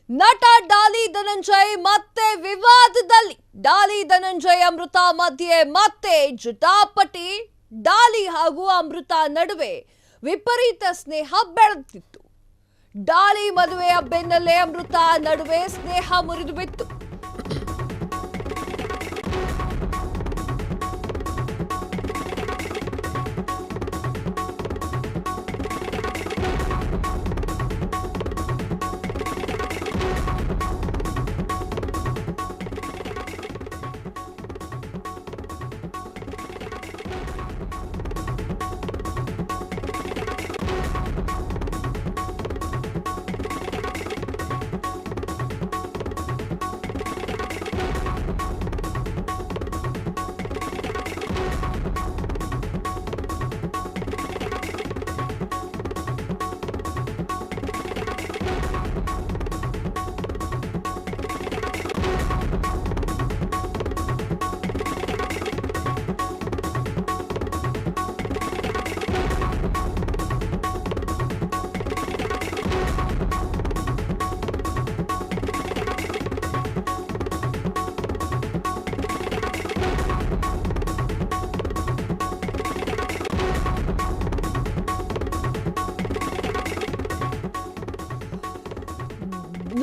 ನಟ ಡಾಲಿ ಧನಂಜಯ್ ಮತ್ತೆ ವಿವಾದದಲ್ಲಿ. ಡಾಲಿ ಧನಂಜಯ್ ಅಮೃತ ಮಧ್ಯೆ ಮತ್ತೆ ಜಟಾಪಟಿ. ಡಾಲಿ ಹಾಗೂ ಅಮೃತ ನಡುವೆ ವಿಪರೀತ ಸ್ನೇಹ ಬೆಳೆದಿತ್ತು. ಡಾಲಿ ಮದುವೆಯ ಬೆನ್ನಲ್ಲೇ ಅಮೃತ ನಡುವೆ ಸ್ನೇಹ ಮುರಿದು ಬಿತ್ತು.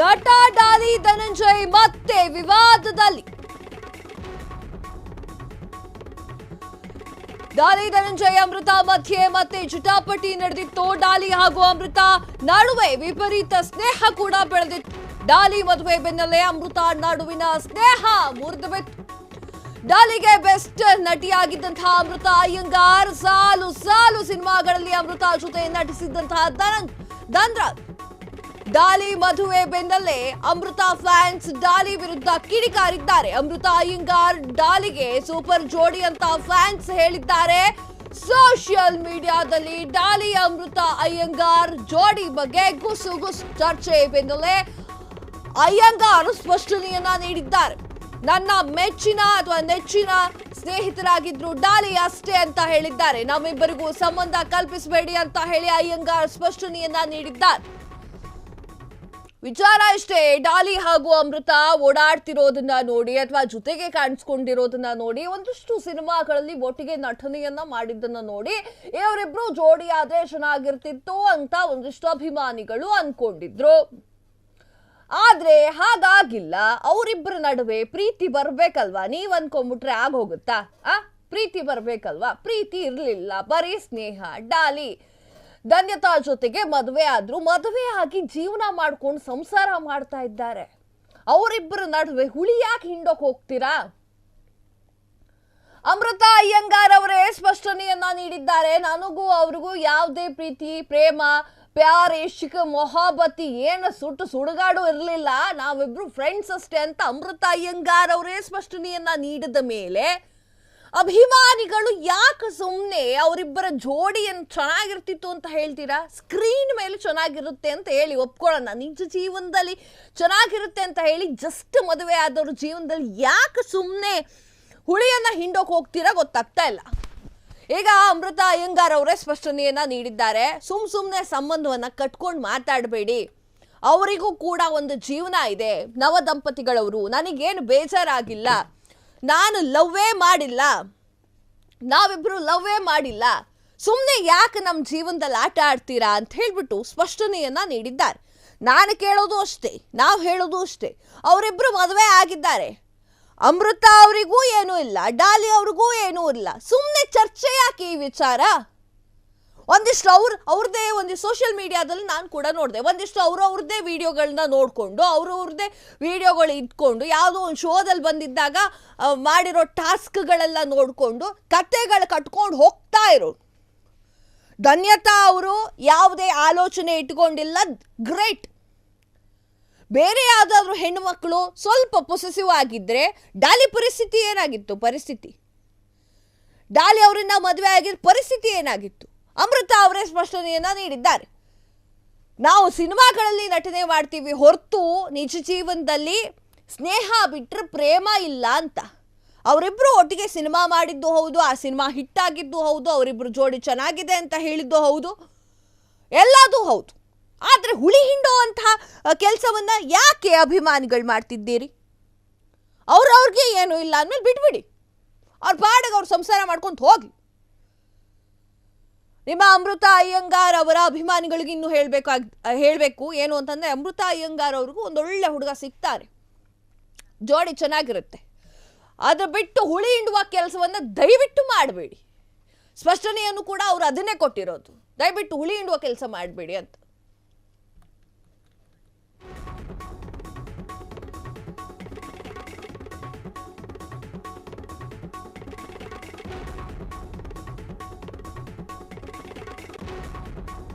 ನಟ ಡಾಲಿ ಧನಂಜಯ್ ಮತ್ತೆ ವಿವಾದದಲ್ಲಿ. ಡಾಲಿ ಧನಂಜಯ್ ಅಮೃತ ಮಧ್ಯೆ ಮತ್ತೆ ಜಟಾಪಟಿ ನಡೆದಿತ್ತು. ಡಾಲಿ ಹಾಗೂ ಅಮೃತ ನಡುವೆ ವಿಪರೀತ ಸ್ನೇಹ ಕೂಡ ಬೆಳೆದಿತ್ತು. ಡಾಲಿ ಮದುವೆ ಬೆನ್ನಲ್ಲೇ ಅಮೃತ ನಡುವಿನ ಸ್ನೇಹ ಮುರಿದು ಬಿತ್ತು. ಡಾಲಿಗೆ ಬೆಸ್ಟ್ ನಟಿಯಾಗಿದ್ದಂತಹ ಅಮೃತ ಅಯ್ಯಂಗಾರ್ ಸಾಲು ಸಿನಿಮಾಗಳಲ್ಲಿ ಅಮೃತ ಜೊತೆ ನಟಿಸಿದ್ದಂತಹ ಧನ್ರಾಜ್. ಡಾಲಿ ಮದುವೆ ಬೆನ್ನಲ್ಲೇ ಅಮೃತ ಫ್ಯಾನ್ಸ್ ಡಾಲಿ ವಿರುದ್ಧ ಕಿಡಿಕಾರಿದ್ದಾರೆ. ಅಮೃತ ಅಯ್ಯಂಗಾರ್ ಡಾಲಿಗೆ ಸೂಪರ್ ಜೋಡಿ ಅಂತ ಫ್ಯಾನ್ಸ್ ಹೇಳಿದ್ದಾರೆ. ಸೋಷಿಯಲ್ ಮೀಡಿಯಾದಲ್ಲಿ ಡಾಲಿ ಅಮೃತ ಅಯ್ಯಂಗಾರ್ ಜೋಡಿ ಬಗ್ಗೆ ಗುಸು ಚರ್ಚೆ ಬೆನ್ನಲ್ಲೇ ಅಯ್ಯಂಗಾರ್ ಸ್ಪಷ್ಟನೆಯನ್ನ ನೀಡಿದ್ದಾರೆ. ನನ್ನ ಮೆಚ್ಚಿನ ಅಥವಾ ನೆಚ್ಚಿನ ಸ್ನೇಹಿತರಾಗಿದ್ರು ಡಾಲಿ ಅಷ್ಟೇ ಅಂತ ಹೇಳಿದ್ದಾರೆ. ನಮ್ಮಿಬ್ಬರಿಗೂ ಸಂಬಂಧ ಕಲ್ಪಿಸಬೇಡಿ ಅಂತ ಹೇಳಿ ಅಯ್ಯಂಗಾರ್ ಸ್ಪಷ್ಟನೆಯನ್ನ ನೀಡಿದ್ದಾರೆ. ವಿಚಾರ ಇಷ್ಟೇ, ಡಾಲಿ ಹಾಗೂ ಅಮೃತ ಓಡಾಡ್ತಿರೋದನ್ನ ನೋಡಿ ಅಥವಾ ಜೊತೆಗೆ ಕಾಣಿಸ್ಕೊಂಡಿರೋದನ್ನ ನೋಡಿ, ಒಂದಿಷ್ಟು ಸಿನಿಮಾಗಳಲ್ಲಿ ಒಟ್ಟಿಗೆ ನಟನೆಯನ್ನ ಮಾಡಿದ್ದನ್ನ ನೋಡಿ ಇವರಿಬ್ರು ಜೋಡಿ ಆದ್ರೆ ಚೆನ್ನಾಗಿರ್ತಿತ್ತು ಅಂತ ಒಂದಿಷ್ಟು ಅಭಿಮಾನಿಗಳು ಅನ್ಕೊಂಡಿದ್ರು. ಆದ್ರೆ ಹಾಗಾಗಿಲ್ಲ. ಅವರಿಬ್ಬರ ನಡುವೆ ಪ್ರೀತಿ ಬರ್ಬೇಕಲ್ವಾ? ನೀವ್ ಅನ್ಕೊಂಡ್ಬಿಟ್ರೆ ಆಗೋಗುತ್ತಾ? ಪ್ರೀತಿ ಬರ್ಬೇಕಲ್ವಾ? ಪ್ರೀತಿ ಇರ್ಲಿಲ್ಲ, ಬರೀ ಸ್ನೇಹ. ಡಾಲಿ ಧನ್ಯತಾ ಜೊತೆಗೆ ಮದುವೆ ಆದ್ರು. ಮದುವೆ ಆಗಿ ಜೀವನ ಮಾಡ್ಕೊಂಡು ಸಂಸಾರ ಮಾಡ್ತಾ ಇದ್ದಾರೆ. ಅವರಿಬ್ಬರ ನಡುವೆ ಹುಳಿ ಯಾಕೆ ಹಿಂಡೋಕ್ ಹೋಗ್ತೀರಾ? ಅಮೃತ ಅಯ್ಯಂಗಾರ್ ಅವರೇ ಸ್ಪಷ್ಟನೆಯನ್ನ ನೀಡಿದ್ದಾರೆ. ನನಗೂ ಅವ್ರಿಗೂ ಯಾವುದೇ ಪ್ರೀತಿ, ಪ್ರೇಮ, ಪ್ಯಾರ್, ಇಶ್ಕ್, ಮೊಹಬ್ಬತಿ ಏನು ಸುಡುಗಾಡು ಇರಲಿಲ್ಲ. ನಾವಿಬ್ರು ಫ್ರೆಂಡ್ಸ್ ಅಷ್ಟೇ ಅಂತ ಅಮೃತ ಅಯ್ಯಂಗಾರ್ ಅವರೇ ಸ್ಪಷ್ಟನೆಯನ್ನ ನೀಡಿದ ಮೇಲೆ ಅಭಿಮಾನಿಗಳು ಯಾಕೆ ಸುಮ್ಮನೆ ಅವರಿಬ್ಬರ ಜೋಡಿಯನ್ನು ಚೆನ್ನಾಗಿರ್ತಿತ್ತು ಅಂತ ಹೇಳ್ತೀರಾ? ಸ್ಕ್ರೀನ್ ಮೇಲೆ ಚೆನ್ನಾಗಿರುತ್ತೆ ಅಂತ ಹೇಳಿ ಒಪ್ಕೊಳ್ಳೋಣ, ನಿಜ ಜೀವನದಲ್ಲಿ ಚೆನ್ನಾಗಿರುತ್ತೆ ಅಂತ ಹೇಳಿ ಜಸ್ಟ್ ಮದುವೆ ಆದವ್ರ ಜೀವನದಲ್ಲಿ ಯಾಕೆ ಸುಮ್ಮನೆ ಹುಳಿಯನ್ನ ಹಿಂಡೋಕೆ ಹೋಗ್ತೀರಾ ಗೊತ್ತಾಗ್ತಾ ಇಲ್ಲ. ಈಗ ಅಮೃತ ಅಯ್ಯಂಗಾರ್ ಅವರೇ ಸ್ಪಷ್ಟನೆಯನ್ನ ನೀಡಿದ್ದಾರೆ. ಸುಮ್ಮನೆ ಸಂಬಂಧವನ್ನ ಕಟ್ಕೊಂಡು ಮಾತಾಡಬೇಡಿ. ಅವರಿಗೂ ಕೂಡ ಒಂದು ಜೀವನ ಇದೆ. ನವ ದಂಪತಿಗಳವರು. ನನಗೇನು ಬೇಜಾರಾಗಿಲ್ಲ. ನಾನು ಲವ್ವೇ ಮಾಡಿಲ್ಲ. ನಾವಿಬ್ರು ಲವ್ವೇ ಮಾಡಿಲ್ಲ. ಸುಮ್ಮನೆ ಯಾಕೆ ನಮ್ಮ ಜೀವನದಲ್ಲಿ ಆಟ ಆಡ್ತೀರಾ ಅಂತ ಹೇಳ್ಬಿಟ್ಟು ಸ್ಪಷ್ಟನೆಯನ್ನ ನೀಡಿದ್ದಾರೆ. ನಾನು ಕೇಳೋದು ಅಷ್ಟೇ, ನಾವು ಹೇಳೋದು ಅಷ್ಟೇ. ಅವರಿಬ್ರು ಮದುವೆ ಆಗಿದ್ದಾರೆ. ಅಮೃತ ಅವರಿಗೂ ಏನೂ ಇಲ್ಲ, ಡಾಲಿ ಅವ್ರಿಗೂ ಏನೂ ಇಲ್ಲ. ಸುಮ್ಮನೆ ಚರ್ಚೆ ಯಾಕೆ ಈ ವಿಚಾರ? ಒಂದಿಷ್ಟು ಅವ್ರದ್ದೇ ಒಂದಿಷ್ಟು ಸೋಷಿಯಲ್ ಮೀಡಿಯಾದಲ್ಲಿ ನಾನು ಕೂಡ ನೋಡಿದೆ. ಒಂದಿಷ್ಟು ಅವ್ರದ್ದೇ ವಿಡಿಯೋಗಳನ್ನ ನೋಡಿಕೊಂಡು ಅವ್ರದ್ದೇ ವಿಡಿಯೋಗಳು ಇಟ್ಕೊಂಡು ಯಾವುದೋ ಒಂದು ಶೋದಲ್ಲಿ ಬಂದಿದ್ದಾಗ ಮಾಡಿರೋ ಟಾಸ್ಕ್ಗಳೆಲ್ಲ ನೋಡಿಕೊಂಡು ಕತೆಗಳು ಕಟ್ಕೊಂಡು ಹೋಗ್ತಾ ಇರೋರು. ಧನ್ಯತಾ ಅವರು ಯಾವುದೇ ಆಲೋಚನೆ ಇಟ್ಕೊಂಡಿಲ್ಲ. ಗ್ರೇಟ್. ಬೇರೆ ಯಾವುದಾದ್ರೂ ಹೆಣ್ಣು ಮಕ್ಕಳು ಸ್ವಲ್ಪ ಪೊಸೆಸಿವ್ ಆಗಿದ್ರೆ ಡಾಲಿ ಪರಿಸ್ಥಿತಿ ಏನಾಗಿತ್ತು? ಡಾಲಿ ಅವರನ್ನ ಮದುವೆ ಆಗಿದ್ದ ಪರಿಸ್ಥಿತಿ ಏನಾಗಿತ್ತು? ಅಮೃತ ಅವರೇ ಸ್ಪಷ್ಟನೆಯನ್ನ ನೀಡಿದ್ದಾರೆ. ನಾವು ಸಿನಿಮಾಗಳಲ್ಲಿ ನಟನೆ ಮಾಡ್ತೀವಿ ಹೊರತು ನಿಜ ಜೀವನದಲ್ಲಿ ಸ್ನೇಹ ಬಿಟ್ಟರೆ ಪ್ರೇಮ ಇಲ್ಲ ಅಂತ. ಅವರಿಬ್ರು ಒಟ್ಟಿಗೆ ಸಿನಿಮಾ ಮಾಡಿದ್ದು ಹೌದು, ಆ ಸಿನಿಮಾ ಹಿಟ್ ಆಗಿದ್ದು ಹೌದು, ಅವರಿಬ್ರು ಜೋಡಿ ಚೆನ್ನಾಗಿದೆ ಅಂತ ಹೇಳಿದ್ದು ಹೌದು, ಎಲ್ಲದೂ ಹೌದು. ಆದರೆ ಹುಳಿ ಹಿಂಡುವಂತಹ ಕೆಲಸವನ್ನ ಯಾಕೆ ಅಭಿಮಾನಿಗಳು ಮಾಡ್ತಿದ್ದೀರಿ? ಅವ್ರವ್ರಿಗೆ ಏನು ಇಲ್ಲ ಅಂದಮೇಲೆ ಬಿಟ್ಬಿಡಿ, ಅವ್ರ ಪಾಡಿಗೆ ಅವ್ರು ಸಂಸಾರ ಮಾಡ್ಕೊಂಡು ಹೋಗ್ಲಿ. ನಿಮ್ಮ ಅಮೃತ ಅಯ್ಯಂಗಾರ್ ಅವರ ಅಭಿಮಾನಿಗಳಿಗೆ ಇನ್ನೂ ಹೇಳಬೇಕು ಏನು ಅಂತಂದ್ರೆ, ಅಮೃತ ಅಯ್ಯಂಗಾರ್ ಅವ್ರಿಗೂ ಒಂದೊಳ್ಳೆ ಹುಡುಗ ಸಿಗ್ತಾರೆ, ಜೋಡಿ ಚೆನ್ನಾಗಿರುತ್ತೆ. ಅದ್ರ ಬಿಟ್ಟು ಹುಳಿ ಹಿಂಡುವ ಕೆಲಸವನ್ನ ದಯವಿಟ್ಟು ಮಾಡಬೇಡಿ. ಸ್ಪಷ್ಟನೆಯನ್ನು ಕೂಡ ಅವರು ಅದನ್ನೇ ಕೊಟ್ಟಿರೋದು, ದಯವಿಟ್ಟು ಹುಳಿ ಹಿಂಡುವ ಕೆಲಸ ಮಾಡಬೇಡಿ ಅಂತ.